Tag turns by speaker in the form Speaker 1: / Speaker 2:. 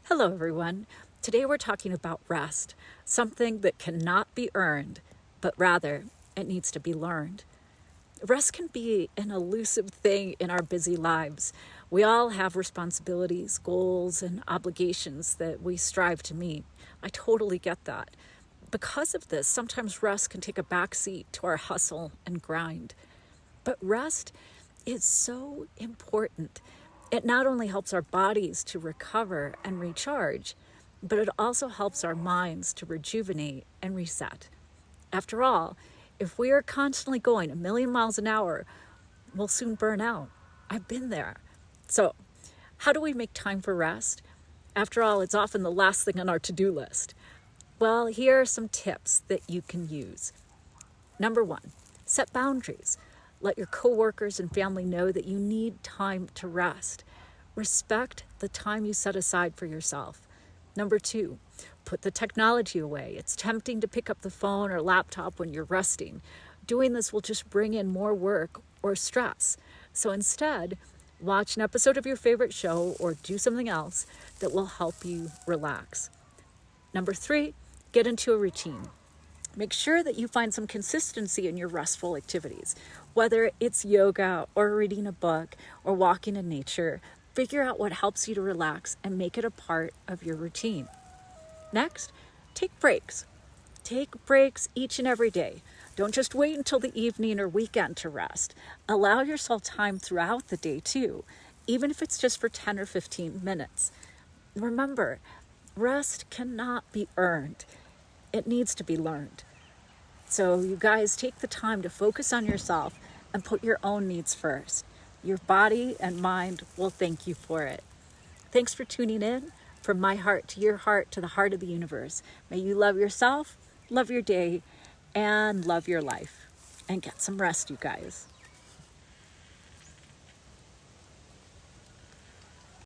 Speaker 1: Hello, everyone. Today we're talking about rest, something that cannot be earned, but rather it needs to be learned. Rest can be an elusive thing in our busy lives. We all have responsibilities, goals, and obligations that we strive to meet. I totally get that. Because of this, sometimes rest can take a backseat to our hustle and grind. But rest is so important. It not only helps our bodies to recover and recharge, but it also helps our minds to rejuvenate and reset. After all, if we are constantly going a million miles an hour, we'll soon burn out. I've been there. So, how do we make time for rest? After all, it's often the last thing on our to-do list. Well, here are some tips that you can use. Number one, set boundaries. Let your coworkers and family know that you need time to rest. Respect the time you set aside for yourself. Number two, put the technology away. It's tempting to pick up the phone or laptop when you're resting. Doing this will just bring in more work or stress. So instead, watch an episode of your favorite show or do something else that will help you relax. Number three, get into a routine. Make sure that you find some consistency in your restful activities. Whether it's yoga or reading a book or walking in nature, figure out what helps you to relax and make it a part of your routine. Next, take breaks. Take breaks each and every day. Don't just wait until the evening or weekend to rest. Allow yourself time throughout the day too, even if it's just for 10 or 15 minutes. Remember, rest cannot be earned. It needs to be learned. So you guys take the time to focus on yourself and put your own needs first. Your body and mind will thank you for it. Thanks for tuning in. From my heart to your heart to the heart of the universe. May you love yourself, love your day, and love your life. And get some rest, you guys.